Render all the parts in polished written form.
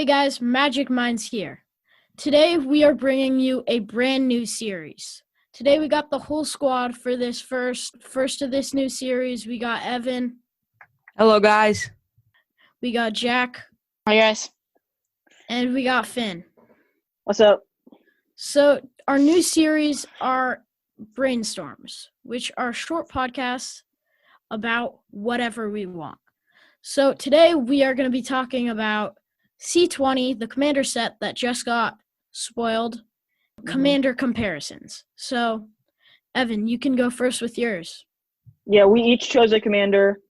guys, Magic Minds here. Today we are bringing you a brand new series. Today we got the whole squad for this first of this new series. We got Evan. Hello, guys. We got Jack. Hi, guys. And we got Finn. What's up? So our new series are Brainstorms, which are short podcasts about whatever we want. So today we are going to be talking about C20, the commander set that just got spoiled, commander comparisons. So, Evan, you can go first with yours. Yeah, we each chose a commander,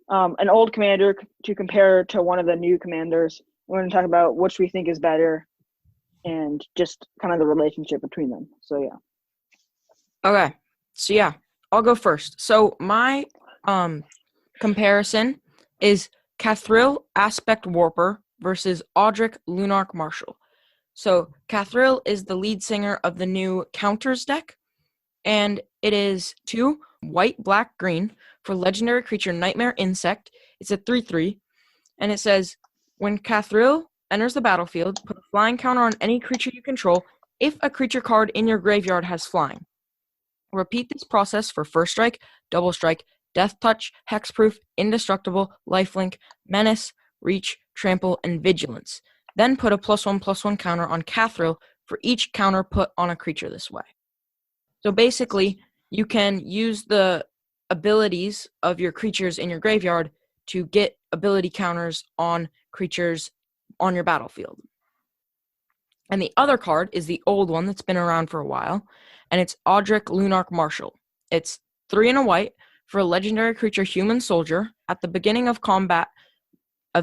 an old commander to compare to one of the new commanders. We're going to talk about which we think is better and just kind of the relationship between them. So, yeah. Okay. So, yeah, I'll go first. So, my comparison is Catheral Aspect Warper versus Audra Lunark Marshall. So, Catheral is the lead singer of the new Counters deck, and it is 2 white, black, green for legendary creature Nightmare Insect. It's a 3/3, and it says, when Catheral enters the battlefield, put a flying counter on any creature you control if a creature card in your graveyard has flying. Repeat this process for First Strike, Double Strike, Death Touch, Hexproof, Indestructible, Lifelink, Menace, Reach, Trample, and Vigilance. Then put a +1/+1 counter on Catheral for each counter put on a creature this way. So basically, you can use the abilities of your creatures in your graveyard to get ability counters on creatures on your battlefield. And the other card is the old one that's been around for a while, and it's Audra Lunark Marshall. It's 3 and a white for a legendary creature Human Soldier. At the beginning of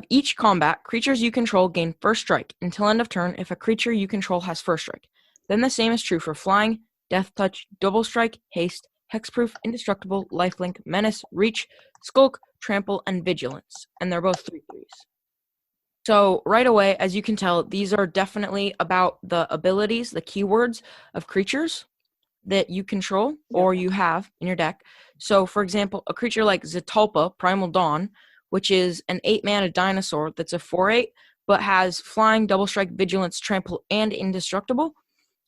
each combat, creatures you control gain First Strike until end of turn if a creature you control has First Strike. Then the same is true for Flying, Death Touch, Double Strike, Haste, Hexproof, Indestructible, Lifelink, Menace, Reach, Skulk, Trample, and Vigilance. And they're both 3/3s. So right away, as you can tell, these are definitely about the abilities, the keywords of creatures that you control or you have in your deck. So, for example, a creature like Zetalpa, Primal Dawn, which is an 8-mana dinosaur that's a 4/8, but has Flying, Double Strike, Vigilance, Trample, and Indestructible,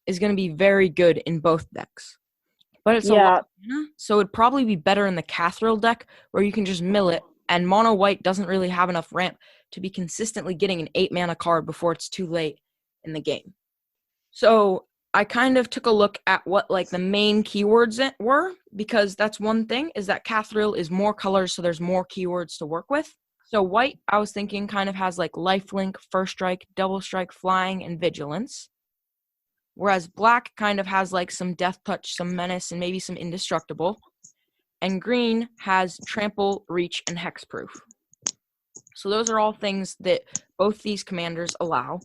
is going to be very good in both decks. But it's a lot of mana, so it'd probably be better in the Catheral deck, where you can just mill it, and Mono White doesn't really have enough ramp to be consistently getting an 8-mana card before it's too late in the game. So I kind of took a look at what the main keywords were, because that's one thing, is that Catheral is more colors, so there's more keywords to work with. So white, I was thinking, kind of has Lifelink, First Strike, Double Strike, Flying, and Vigilance. Whereas black kind of has some Death Touch, some Menace, and maybe some Indestructible. And green has Trample, Reach, and Hexproof. So those are all things that both these commanders allow.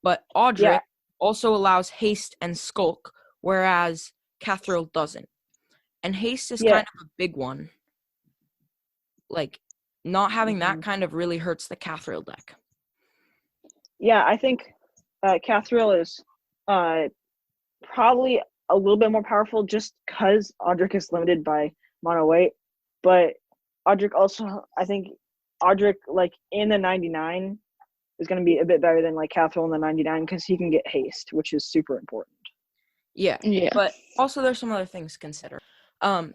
But Audra also allows Haste and Skulk, whereas Catheral doesn't. And Haste is kind of a big one. Not having that kind of really hurts the Catheral deck. Yeah, I think Catheral is probably a little bit more powerful just because Audra is limited by mono white. But Audra also, I think Audra, in the 99 is going to be a bit better than Catheral in the 99 because he can get haste, which is super important. Yeah. But also there's some other things to consider.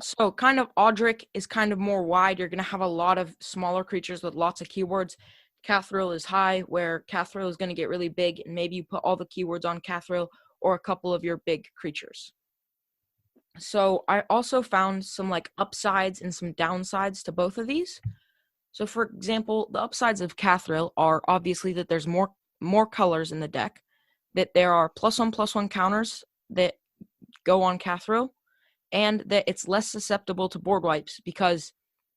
So kind of Audra is kind of more wide. You're going to have a lot of smaller creatures with lots of keywords. Catheral is high, where Catheral is going to get really big, and maybe you put all the keywords on Catheral or a couple of your big creatures. So I also found some upsides and some downsides to both of these. So for example, the upsides of Catheral are obviously that there's more colors in the deck, that there are +1/+1 counters that go on Catheral, and that it's less susceptible to board wipes because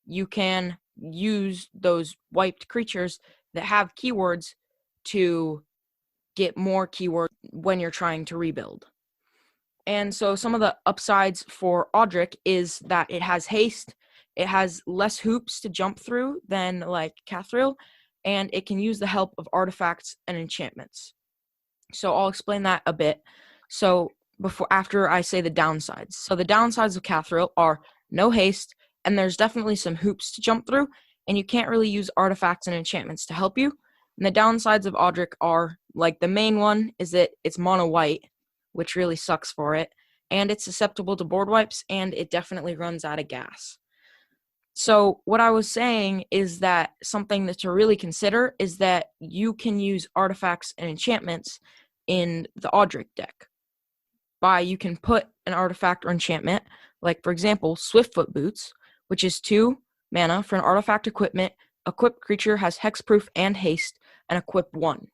you can use those wiped creatures that have keywords to get more keywords when you're trying to rebuild. And so some of the upsides for Audra is that it has haste, it has less hoops to jump through than Catheral, and it can use the help of artifacts and enchantments. So I'll explain that a bit. So after I say the downsides. So the downsides of Catheral are no haste, and there's definitely some hoops to jump through, and you can't really use artifacts and enchantments to help you. And the downsides of Audric are, like, the main one is that it's mono white, which really sucks for it, and it's susceptible to board wipes, and it definitely runs out of gas. So what I was saying is that something that to really consider is that you can use artifacts and enchantments in the Audric deck. You can put an artifact or enchantment, like, for example, Swiftfoot Boots, which is 2 mana for an artifact equipment. Equipped creature has hexproof and haste, and equip 1.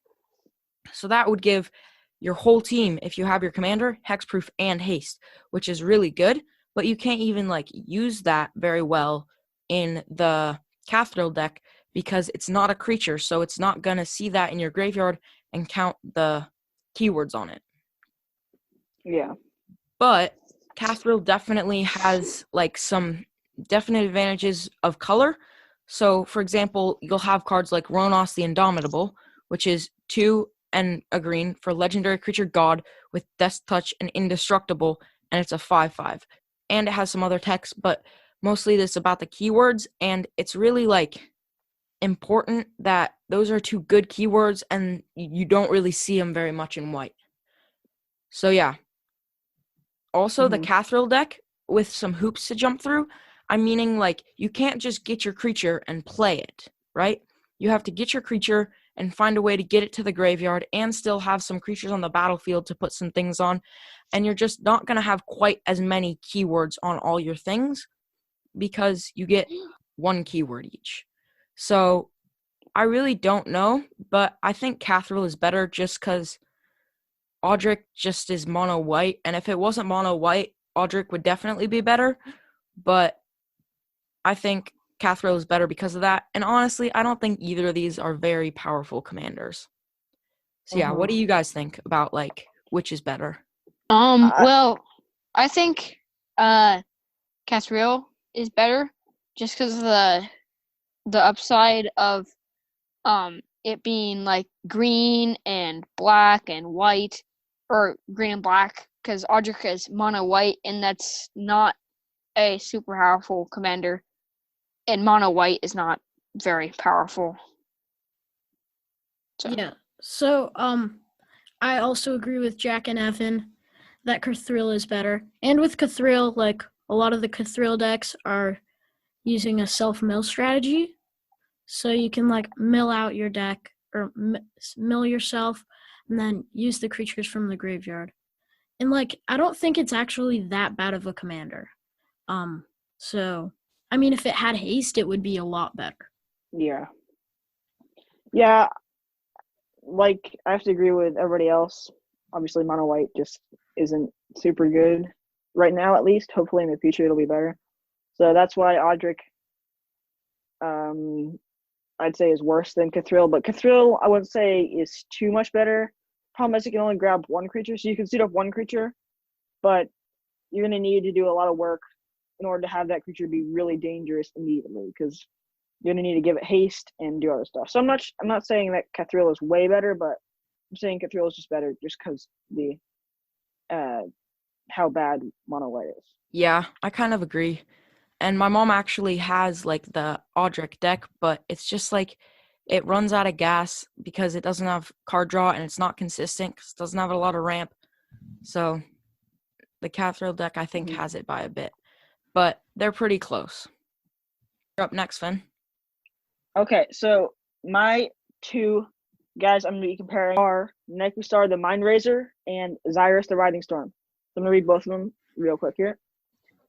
So that would give your whole team, if you have your commander, hexproof and haste, which is really good, but you can't even, like, use that very well in the Catheral deck because it's not a creature, so it's not going to see that in your graveyard and count the keywords on it. Yeah. But Catheral definitely has, like, some definite advantages of color. So, for example, you'll have cards like Ronos the Indomitable, which is 2 and a green for legendary creature god with Death Touch and Indestructible, and it's a 5/5. And it has some other text, but mostly this about the keywords, and it's really, like, important that those are 2 good keywords, and you don't really see them very much in white. So, yeah. Also, the Catheral deck with some hoops to jump through, I'm meaning, like, you can't just get your creature and play it, right? You have to get your creature and find a way to get it to the graveyard and still have some creatures on the battlefield to put some things on. And you're just not going to have quite as many keywords on all your things because you get 1 keyword each. So I really don't know, but I think Catheral is better just because Audric just is mono white. And if it wasn't mono white, Audric would definitely be better. But I think Catheral is better because of that. And honestly, I don't think either of these are very powerful commanders. So yeah, what do you guys think about, like, which is better? Well, I think Catheral is better just because of the upside of it being, like, green and black and white, or green and black, because Audric is mono white, and that's not a super powerful commander, and mono white is not very powerful. So. Yeah. So I also agree with Jack and Evan that Catheral is better. And with Catheral, like, a lot of the Catheral decks are using a self-mill strategy. So you can, like, mill out your deck or mill yourself and then use the creatures from the graveyard. And, like, I don't think it's actually that bad of a commander. So, I mean, if it had haste, it would be a lot better. Yeah. Yeah, like, I have to agree with everybody else. Obviously, mono white just isn't super good right now, at least. Hopefully in the future it'll be better. So that's why Audric, I'd say, is worse than Catheral. But Catheral, I wouldn't say is too much better. Problem is, you can only grab 1 creature, so you can suit up 1 creature, but you're going to need to do a lot of work in order to have that creature be really dangerous immediately, because you're going to need to give it haste and do other stuff. So I'm not saying that Catheral is way better, but I'm saying Catheral is just better just because the how bad mono white is. Yeah, I kind of agree. And my mom actually has, like, the Audric deck, but it's just, like, it runs out of gas because it doesn't have card draw and it's not consistent because it doesn't have a lot of ramp. So the Catheral deck, I think, has it by a bit. But they're pretty close. You're up next, Finn. Okay, so my 2 guys I'm going to be comparing are Makassar the Mindrazor and Cyrus the Riding Storm. So I'm going to read both of them real quick here.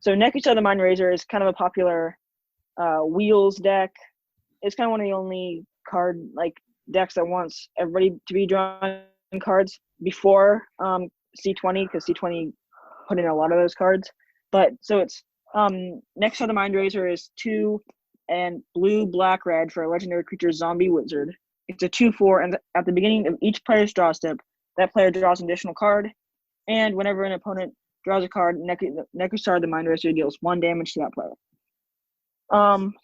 So Makassar the Mindrazor is kind of a popular wheels deck. It's kind of one of the only card, like, decks that wants everybody to be drawing cards before C20, because C20 put in a lot of those cards. But so it's Makassar the Mindrazor is 2 and blue, black, red for a legendary creature zombie wizard. It's a 2/4, and at the beginning of each player's draw step, that player draws an additional card. And whenever an opponent draws a card, Makassar the Mindrazor deals 1 damage to that player.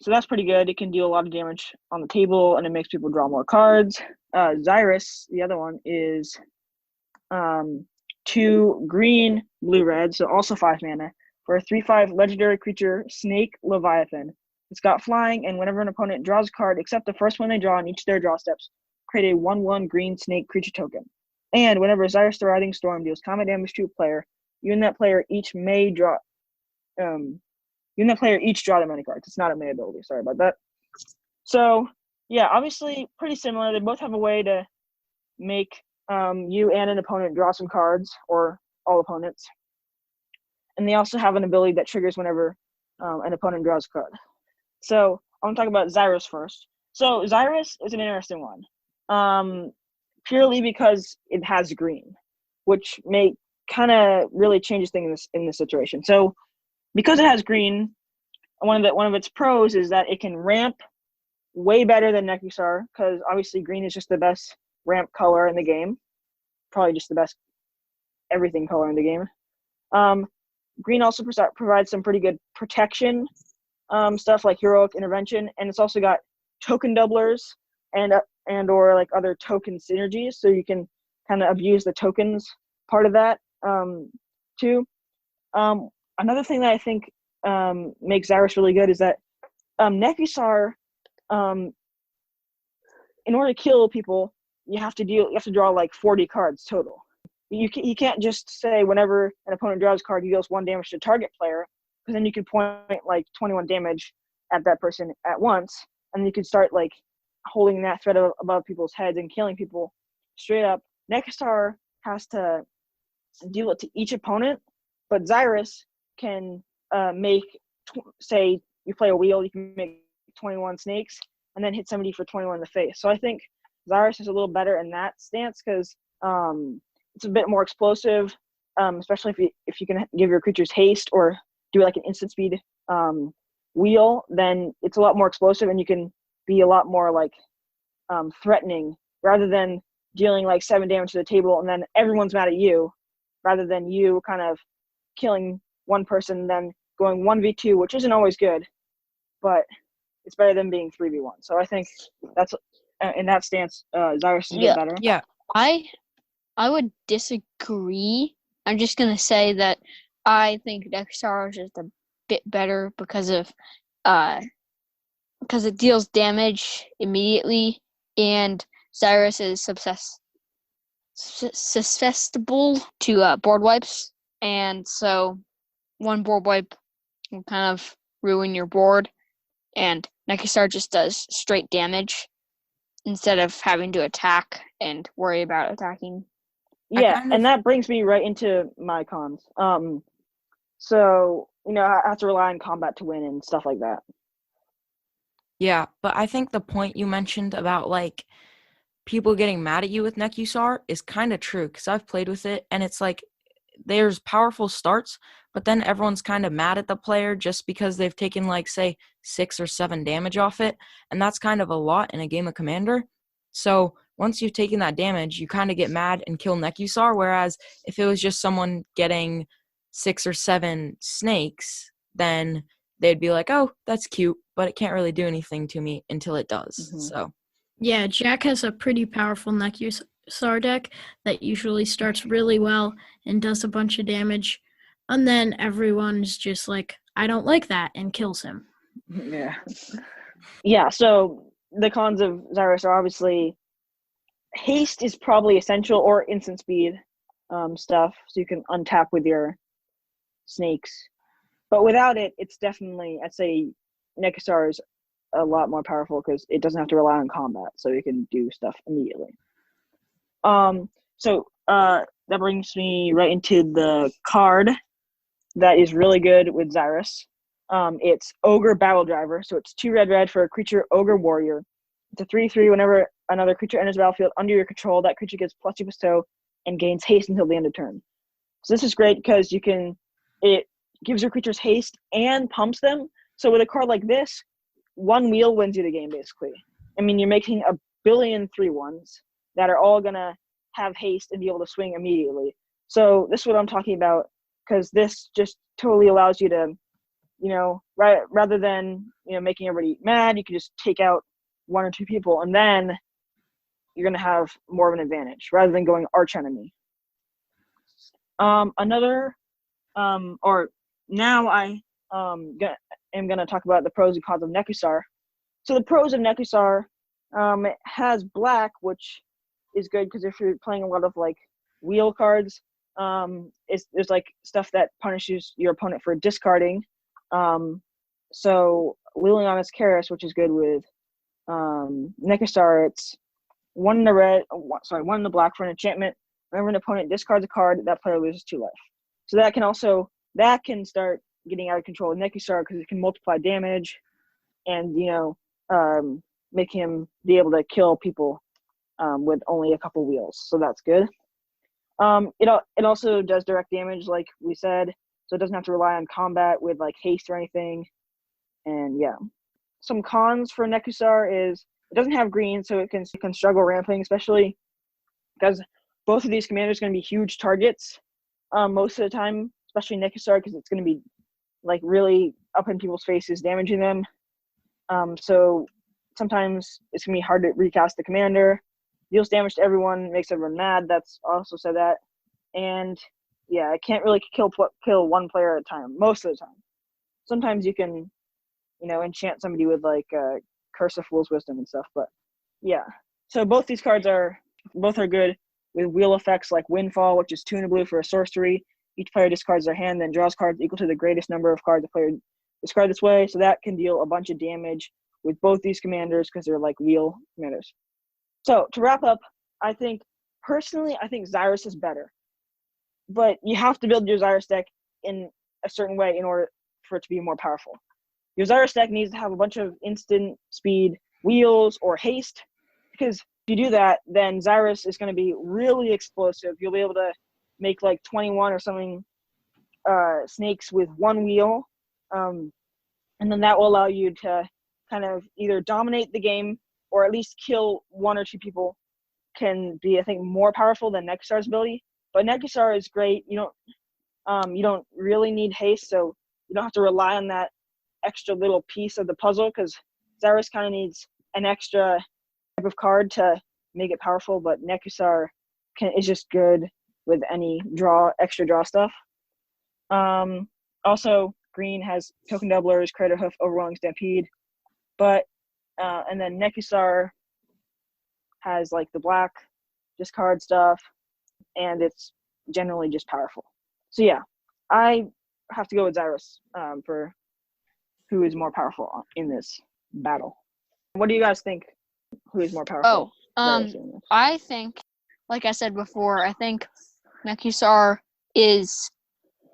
So that's pretty good. It can deal a lot of damage on the table, and it makes people draw more cards. Cyrus, the other one, is 2 green, blue, red, so also 5 mana, for a 3/5 legendary creature, Snake Leviathan. It's got flying, and whenever an opponent draws a card, except the first one they draw on each of their draw steps, create a 1/1 green snake creature token. And whenever Cyrus the Riding Storm deals combat damage to a player, you and that player each draw the many cards. It's not a may ability. Sorry about that. So yeah, obviously pretty similar. They both have a way to make you and an opponent draw some cards, or all opponents. And they also have an ability that triggers whenever an opponent draws a card. So I want to talk about Cyrus first. So Cyrus is an interesting one, purely because it has green, which kind of really changes things in this situation. So because it has green, one of its pros is that it can ramp way better than Makassar, because obviously green is just the best ramp color in the game, probably just the best everything color in the game. Green also provides some pretty good protection, stuff like heroic intervention, and it's also got token doublers and or like other token synergies, so you can kind of abuse the tokens part of that too. Another thing that I think makes Cyrus really good is that Makassar, in order to kill people, you have to draw like 40 cards total. You can't just say whenever an opponent draws a card, he deals 1 damage to target player, because then you could point like 21 damage at that person at once, and then you could start like holding that threat above people's heads and killing people straight up. Makassar has to deal it to each opponent, but Cyrus can say you play a wheel, you can make 21 snakes and then hit somebody for 21 in the face. So I think Cyrus is a little better in that stance, because it's a bit more explosive, especially if you can give your creatures haste or do like an instant speed wheel, then it's a lot more explosive and you can be a lot more like threatening, rather than dealing like 7 damage to the table and then everyone's mad at you, rather than you kind of killing one person, then going 1v2, which isn't always good, but it's better than being 3v1. So I think that's in that stance, Cyrus is a bit better. Yeah. I would disagree. I'm just gonna say that I think Makassar is just a bit better because it deals damage immediately, and Cyrus is susceptible to board wipes, and so one board wipe will kind of ruin your board, and Makassar just does straight damage instead of having to attack and worry about attacking. Yeah, and that brings me right into my cons. So, I have to rely on combat to win and stuff like that. Yeah, but I think the point you mentioned about like people getting mad at you with Makassar is kind of true, because I've played with it and it's like there's powerful starts, but then everyone's kind of mad at the player just because they've taken like say 6 or 7 damage off it, and that's kind of a lot in a game of Commander. So once you've taken that damage, you kind of get mad and kill Makassar, whereas if it was just someone getting 6 or 7 snakes, then they'd be like, oh, that's cute, but it can't really do anything to me until it does. Mhm. So Yeah, Jack has a pretty powerful Makassar deck that usually starts really well and does a bunch of damage, and then everyone's just like, I don't like that, and kills him. Yeah, so the cons of Cyrus are obviously haste is probably essential, or instant speed stuff, so you can untap with your snakes. But without it, it's definitely, I'd say Makassar is a lot more powerful because it doesn't have to rely on combat, so you can do stuff immediately. So that brings me right into the card that is really good with Cyrus. It's Ogre Battle Driver, so it's 2 red for a creature Ogre Warrior. It's a 3/3. Whenever another creature enters the battlefield under your control, that creature gets +2 bestow and gains haste until the end of turn. So this is great because it gives your creatures haste and pumps them. So with a card like this, 1 wheel wins you the game, basically. I mean, you're making a billion 3/1s that are all going to have haste and be able to swing immediately. So this is what I'm talking about, because this just totally allows you to, rather than, making everybody mad, you can just take out 1 or 2 people, and then you're going to have more of an advantage rather than going arch enemy. Now I am going to talk about the pros and cons of Makassar. So the pros of Makassar, It has black, which is good because if you're playing a lot of like wheel cards, there's like stuff that punishes your opponent for discarding. So wheeling on its Cyrus, which is good with Makassar, it's 1 in the black for an enchantment. Whenever an opponent discards a card, that player loses 2 life. So that can start getting out of control with Makassar because it can multiply damage, and make him be able to kill people with only a couple wheels. So that's good. It also does direct damage, like we said, so it doesn't have to rely on combat with like haste or anything. And yeah, some cons for Makassar is it doesn't have green, so it can struggle ramping, especially because both of these commanders are going to be huge targets most of the time, especially Makassar, because it's going to be like really up in people's faces, damaging them. So sometimes it's going to be hard to recast the commander. Deals damage to everyone, makes everyone mad. That's also said that. And yeah, it can't really kill one player at a time most of the time. Sometimes you can, enchant somebody with like Curse of Fool's Wisdom and stuff. But yeah, so both these cards are good with wheel effects like Windfall, which is 2 in a blue for a sorcery. Each player discards their hand, then draws cards equal to the greatest number of cards the player discard this way. So that can deal a bunch of damage with both these commanders because they're like wheel commanders. So to wrap up, I think Cyrus is better. But you have to build your Cyrus deck in a certain way in order for it to be more powerful. Your Cyrus deck needs to have a bunch of instant speed wheels or haste, because if you do that, then Cyrus is going to be really explosive. You'll be able to make like 21 or something snakes with 1 wheel, and then that will allow you to kind of either dominate the game or at least kill 1 or 2 people. Can be, I think, more powerful than Makassar's ability. But Makassar is great. You don't really need haste, so you don't have to rely on that extra little piece of the puzzle, because Cyrus kind of needs an extra type of card to make it powerful, but Makassar is just good with any extra draw stuff. Also, green has token doublers, Crater Hoof, Overwhelming Stampede, and then Makassar has like the black discard stuff, and it's generally just powerful. So yeah, I have to go with Cyrus for who is more powerful in this battle. What do you guys think? Who is more powerful? I think, like I said before, I think Makassar is.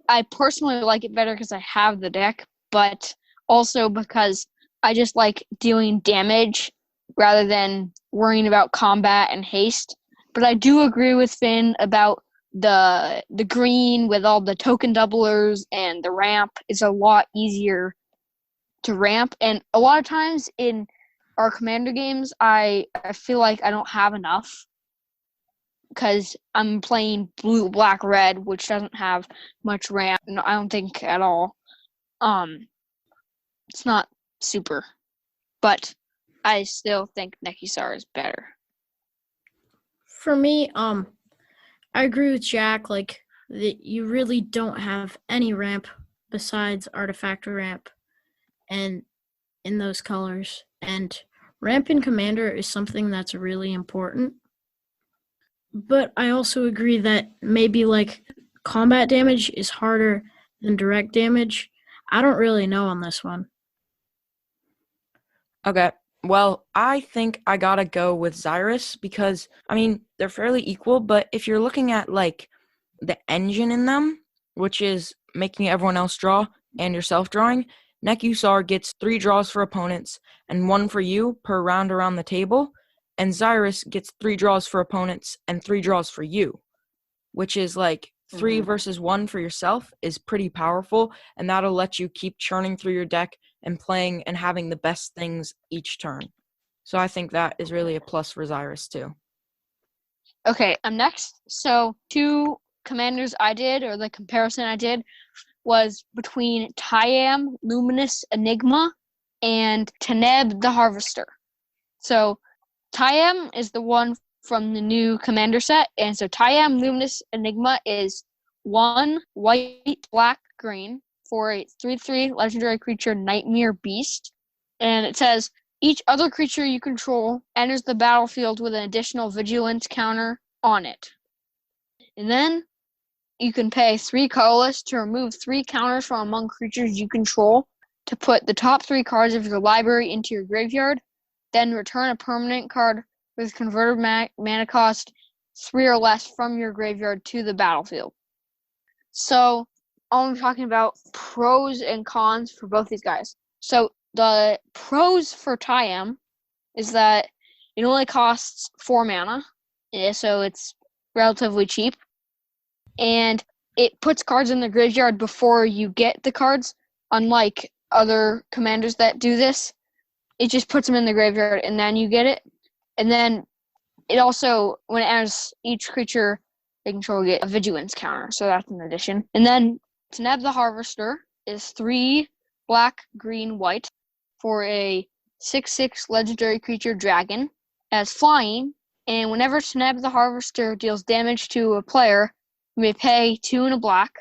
I personally like it better because I have the deck, but also because I just like dealing damage rather than worrying about combat and haste. But I do agree with Finn about the green with all the token doublers, and the ramp is a lot easier to ramp. And a lot of times in our commander games, I feel like I don't have enough because I'm playing blue, black, red, which doesn't have much ramp. No, I don't think at all. It's not super, but I still think Makassar is better. For me, I agree with Jack. Like, that you really don't have any ramp besides artifact ramp, and in those colors. And ramp in Commander is something that's really important. But I also agree that maybe like combat damage is harder than direct damage. I don't really know on this one. Okay. Well, I think I gotta go with Cyrus because, they're fairly equal, but if you're looking at, like, the engine in them, which is making everyone else draw and yourself drawing, Makassar gets 3 draws for opponents and 1 for you per round around the table, and Cyrus gets 3 draws for opponents and 3 draws for you, which is, like, 3 versus 1 for yourself is pretty powerful, and that'll let you keep churning through your deck and playing and having the best things each turn. So I think that is really a plus for Cyrus too. Okay, I'm next. So 2 commanders I did, or the comparison I did, was between Tyam, Luminous Enigma, and Taneb the Harvester. So Tyam is the one from the new commander set, and so Tyam Luminous Enigma is 1 white, black, green for a 3/3 legendary creature Nightmare Beast. And it says Each other creature you control enters the battlefield with an additional vigilance counter on it. And then you can pay 3 colorless to remove 3 counters from among creatures you control to put the top 3 cards of your library into your graveyard, then return a permanent card with converted mana cost 3 or less from your graveyard to the battlefield. So, I'm talking about pros and cons for both these guys. So, the pros for Tyam is that it only costs 4 mana, so it's relatively cheap. And it puts cards in the graveyard before you get the cards, unlike other commanders that do this. It just puts them in the graveyard and then you get it. And then it also, when it enters each creature they control, get a vigilance counter, so that's an addition. And then Teneb the Harvester is 3 black, green, white for a 6/6 legendary creature dragon as flying, and whenever Teneb the Harvester deals damage to a player, you may pay 2 and a black.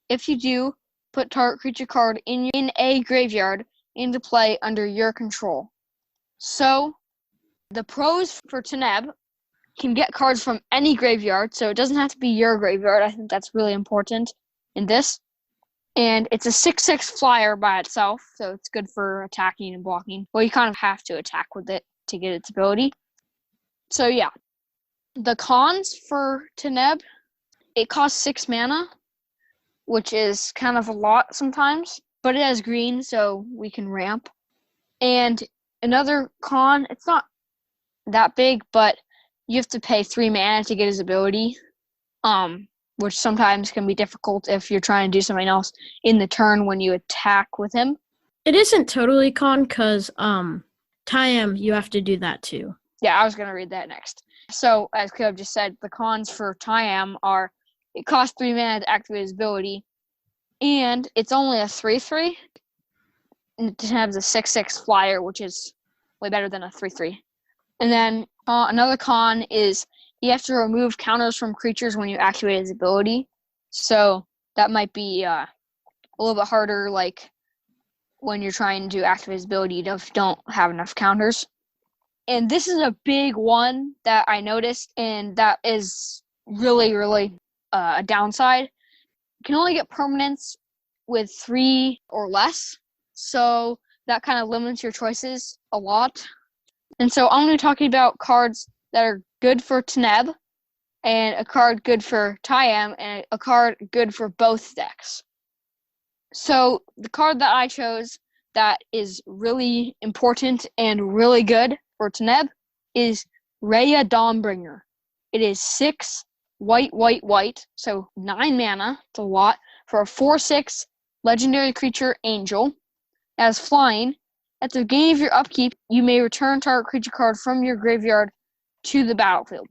If you do, put target creature card in a graveyard into play under your control. So, the pros for Teneb can get cards from any graveyard, so it doesn't have to be your graveyard. I think that's really important in this. And it's a 6/6 flyer by itself, so it's good for attacking and blocking. Well, you kind of have to attack with it to get its ability. So yeah. The cons for Teneb, it costs 6 mana, which is kind of a lot sometimes, but it has green, so we can ramp. And another con, it's not that big, but you have to pay 3 mana to get his ability, which sometimes can be difficult if you're trying to do something else in the turn when you attack with him. It isn't totally con because Tyam, you have to do that too. Yeah, I was going to read that next. So, as Caleb just said, the cons for Tyam are it costs 3 mana to activate his ability, and it's only a 3/3. And it has a 6/6 flyer, which is way better than a 3/3. And then another con is you have to remove counters from creatures when you activate his ability. So that might be a little bit harder, like when you're trying to activate his ability if you don't have enough counters. And this is a big one that I noticed, and that is really, really a downside. You can only get permanents with 3 or less, so that kind of limits your choices a lot. And so I'm going to be talking about cards that are good for Teneb, and a card good for Tyam, and a card good for both decks. So the card that I chose that is really important and really good for Teneb is Rhea Dawnbringer. It is 6 white, white, white, so 9 mana, it's a lot, for a 4/6 legendary creature angel. As flying, at the beginning of your upkeep, you may return target creature card from your graveyard to the battlefield.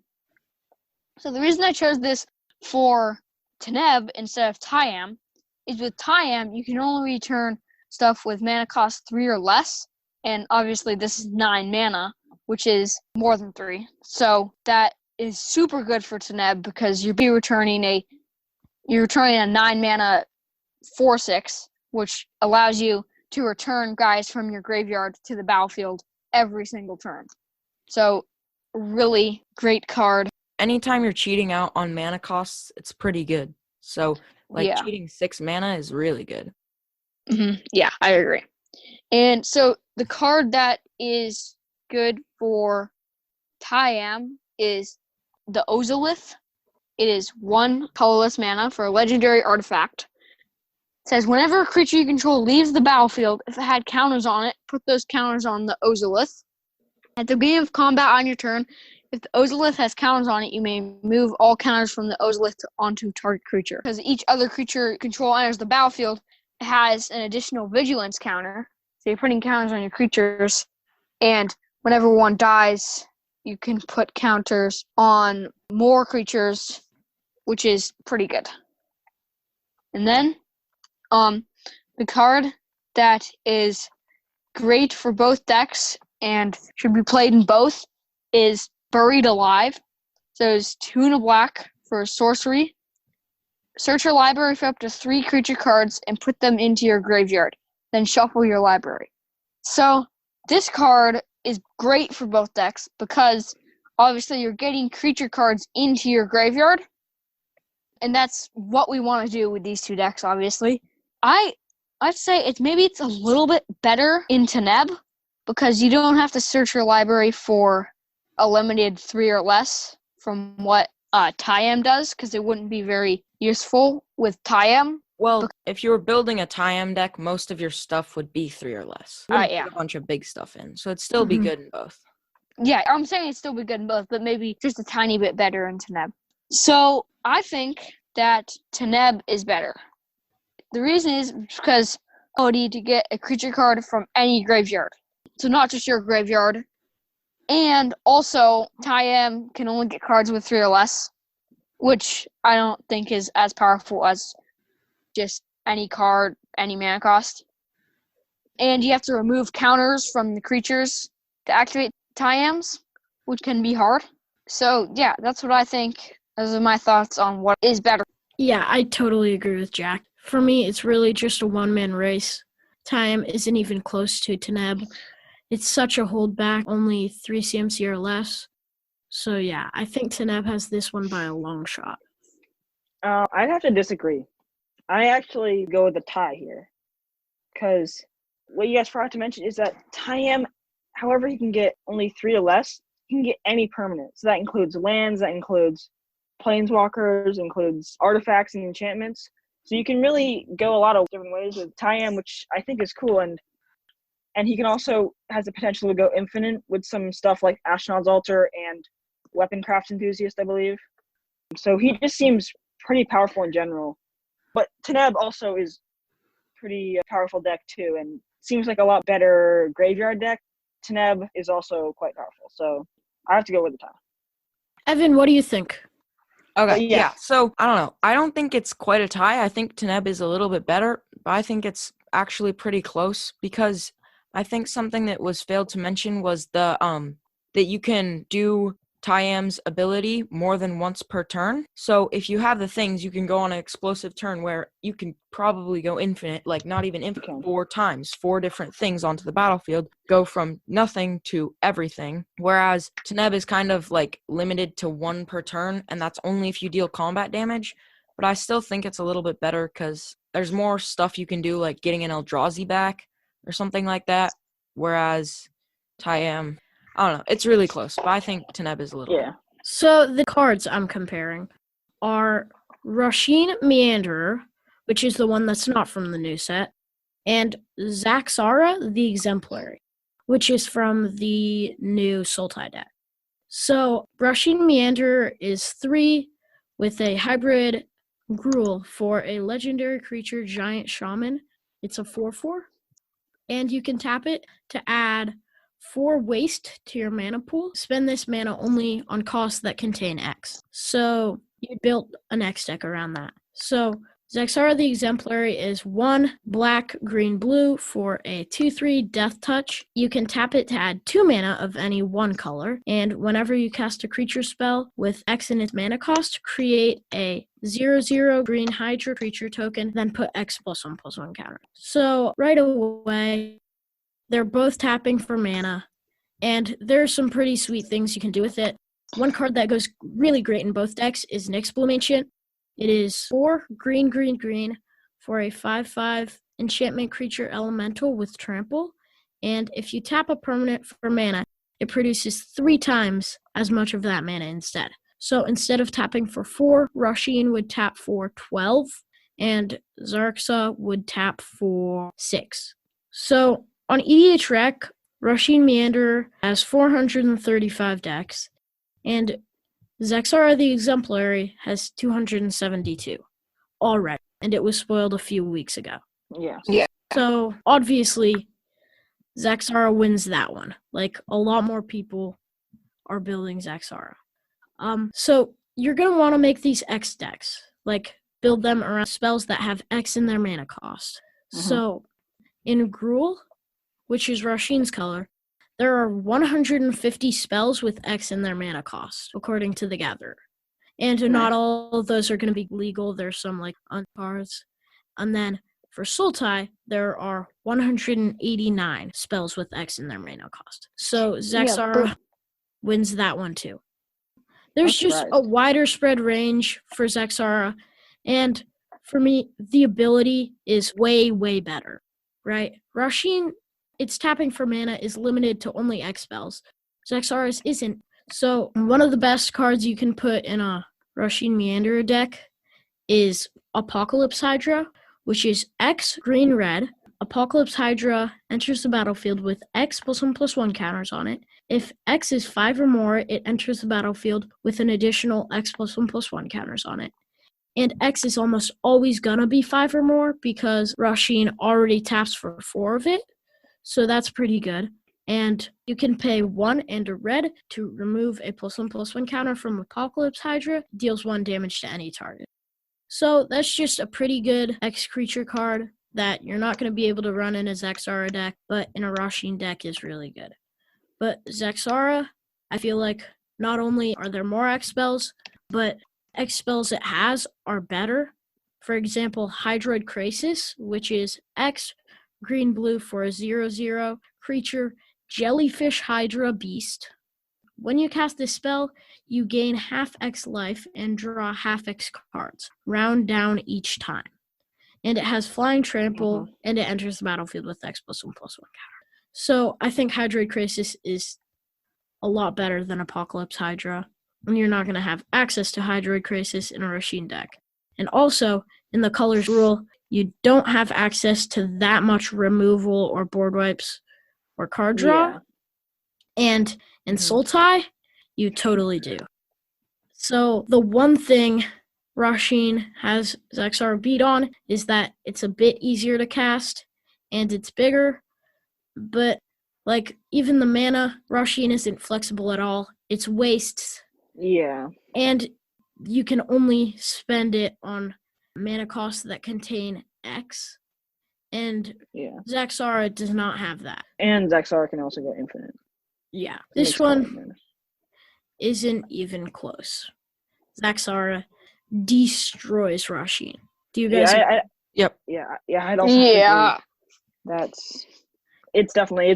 So the reason I chose this for Teneb instead of Tyam is with Tyam, you can only return stuff with mana cost 3 or less, and obviously this is 9 mana, which is more than 3. So that is super good for Teneb because you're returning a 9 mana 4/6, which allows you to return guys from your graveyard to the battlefield every single turn. So, really great card. Anytime you're cheating out on mana costs, it's pretty good. So, Yeah. cheating 6 mana is really good. Mm-hmm. Yeah, I agree. And so, the card that is good for Tyam is the Ozolith. It is 1 colorless mana for a legendary artifact. It says, whenever a creature you control leaves the battlefield, if it had counters on it, put those counters on the Ozolith. At the beginning of combat on your turn, if the Ozolith has counters on it, you may move all counters from the Ozolith onto target creature. Because each other creature you control enters the battlefield, it has an additional vigilance counter. So you're putting counters on your creatures, and whenever one dies, you can put counters on more creatures, which is pretty good. And then, the card that is great for both decks and should be played in both is Buried Alive. So it's 2 and a black for a sorcery. Search your library for up to 3 creature cards and put them into your graveyard. Then shuffle your library. So this card is great for both decks because obviously you're getting creature cards into your graveyard, and that's what we want to do with these two decks, obviously. I'd say it's a little bit better in Teneb because you don't have to search your library for a limited 3 or less from what Tayam does, because it wouldn't be very useful with Tayam. Well, if you were building a Tayam deck, most of your stuff would be 3 or less. You wouldn't put a bunch of big stuff in, so it'd still be good in both. Yeah, I'm saying it'd still be good in both, but maybe just a tiny bit better in Teneb. So I think that Teneb is better. The reason is because you need to get a creature card from any graveyard. So not just your graveyard. And also, Tayam can only get cards with 3 or less, which I don't think is as powerful as just any card, any mana cost. And you have to remove counters from the creatures to activate Tayams, which can be hard. So, yeah, that's what I think. Those are my thoughts on what is better. Yeah, I totally agree with Jack. For me, it's really just a one-man race. Tayam isn't even close to Teneb. It's such a holdback, only 3 CMC or less. So, yeah, I think Teneb has this one by a long shot. I'd have to disagree. I actually go with the tie here. Because what you guys forgot to mention is that Tayam, however he can get only 3 or less, he can get any permanent. So that includes lands, that includes planeswalkers, includes artifacts and enchantments. So you can really go a lot of different ways with Tayam, which I think is cool. And he can also has the potential to go infinite with some stuff like Ashnod's Altar and Weaponcraft Enthusiast, I believe. So he just seems pretty powerful in general. But Teneb also is pretty powerful deck too, and seems like a lot better graveyard deck. Teneb is also quite powerful, so I have to go with the tie. Evan, what do you think? Okay, yeah. So, I don't know. I don't think it's quite a tie. I think Teneb is a little bit better, but I think it's actually pretty close because I think something that was failed to mention was the that you can do Tayam's ability more than once per turn. So if you have the things, you can go on an explosive turn where you can probably go infinite, like not even infinite, 4 times, 4 different things onto the battlefield, go from nothing to everything. Whereas Teneb is kind of like limited to 1 per turn, and that's only if you deal combat damage. But I still think it's a little bit better because there's more stuff you can do, like getting an Eldrazi back or something like that. Whereas Tayam, I don't know. It's really close, but I think Teneb is a little better. So the cards I'm comparing are Rasheen Meanderer, which is the one that's not from the new set, and Zaxara the Exemplary, which is from the new Sultai deck. So Rasheen Meanderer is 3 with a hybrid Gruul for a legendary creature giant shaman. It's a 4/4, and you can tap it to add 4 waste to your mana pool. Spend this mana only on costs that contain X. So you built an X deck around that. So Zaxara the Exemplary is 1 black, green, blue for a 2/3 Death Touch. You can tap it to add 2 mana of any 1 color, and whenever you cast a creature spell with X in its mana cost, create a 0/0 green Hydra creature token, then put X +1/+1 counter. So right away, they're both tapping for mana, and there's some pretty sweet things you can do with it. One card that goes really great in both decks is Nyxbloom Ancient. It is 4 green, green, green for a 5/5 enchantment creature elemental with trample, and if you tap a permanent for mana, it produces 3 times as much of that mana instead. So instead of tapping for 4, Rasheen would tap for 12, and Zarksa would tap for 6. So on EDHREC, Rasheen Meanderer has 435 decks, and Zaxara the Exemplary has 272 already, and it was spoiled a few weeks ago. Yeah. So obviously, Zaxara wins that one. Like, a lot more people are building Zaxara. So you're going to want to make these X decks, like build them around spells that have X in their mana cost. So in Gruul, which is Rasheen's color, there are 150 spells with X in their mana cost, according to the Gatherer. And not all of those are going to be legal. There's some, like, on cards. And then For Sultai, there are 189 spells with X in their mana cost. So Zaxara wins that one too. There's just a wider spread range for Zaxara, and for me, the ability is way, way better, right? Rasheen, its tapping for mana is limited to only X spells. Zaxara's isn't. So one of the best cards you can put in a Rasheen Meanderer deck is Apocalypse Hydra, which is X green-red. Apocalypse Hydra enters the battlefield with X +1/+1 counters on it. If X is 5 or more, it enters the battlefield with an additional X +1/+1 counters on it. And X is almost always gonna be 5 or more because Rasheen already taps for 4 of it. So that's pretty good. And you can pay 1 and a red to remove a +1/+1 counter from Apocalypse Hydra. Deals 1 damage to any target. So that's just a pretty good X creature card that you're not going to be able to run in a Zaxara deck, but in a Rasheen deck is really good. But Zaxara, I feel like not only are there more X spells, but X spells it has are better. For example, Hydroid Krasis, which is X green-blue for a 0/0 creature, Jellyfish Hydra Beast. When you cast this spell, you gain half X life and draw half X cards, round down each time. And it has Flying Trample, and it enters the battlefield with X +1/+1 counter. So I think Hydroid Krasis is a lot better than Apocalypse Hydra, and you're not going to have access to Hydroid Krasis in a Rasheen deck. And also, in the colors rule, you don't have access to that much removal or board wipes or card draw. Yeah. And in Sultai, you totally do. So the one thing Rasheen has Zaxara beat on is that it's a bit easier to cast and it's bigger. But like even the mana, Rasheen isn't flexible at all. It's wastes. Yeah. And you can only spend it on mana costs that contain X. And Zaxara does not have that. And Zaxara can also go infinite. Yeah. This one isn't even close. Zaxara destroys Rasheen. Do you guys agree? Yep. Yeah, I'd also agree. It's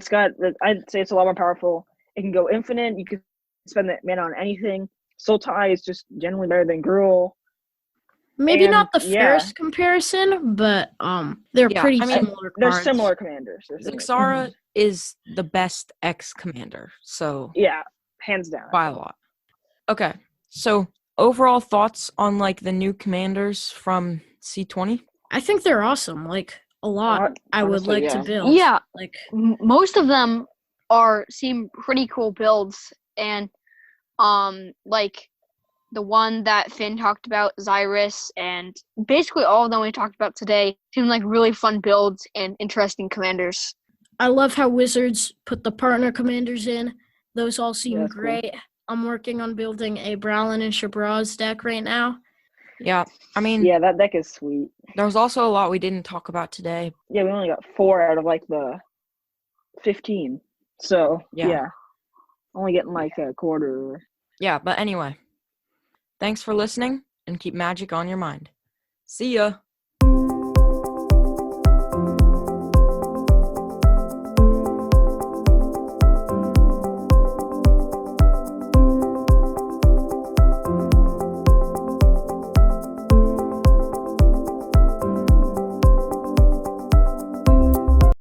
got, I'd say it's a lot more powerful. It can go infinite. You can spend that mana on anything. Sultai is just generally better than Gruul. Maybe not the fairest comparison, but they're pretty similar cards. They're similar commanders. Zaxara is the best X commander, so yeah, hands down. By a lot. Okay, so overall thoughts on like the new commanders from C20? I think they're awesome. Like a lot, I would like to build. Yeah, like most of them seem pretty cool builds, and like the one that Finn talked about, Cyrus, and basically all of them we talked about today seem like really fun builds and interesting commanders. I love how Wizards put the partner commanders in. Those all seem great. Cool. I'm working on building a Browlin and Shabraz deck right now. Yeah, I mean... Yeah, that deck is sweet. There was also a lot we didn't talk about today. Yeah, we only got 4 out of, like, the 15. So, yeah. Only getting, like, a quarter. Yeah, but anyway. Thanks for listening, and keep magic on your mind. See ya!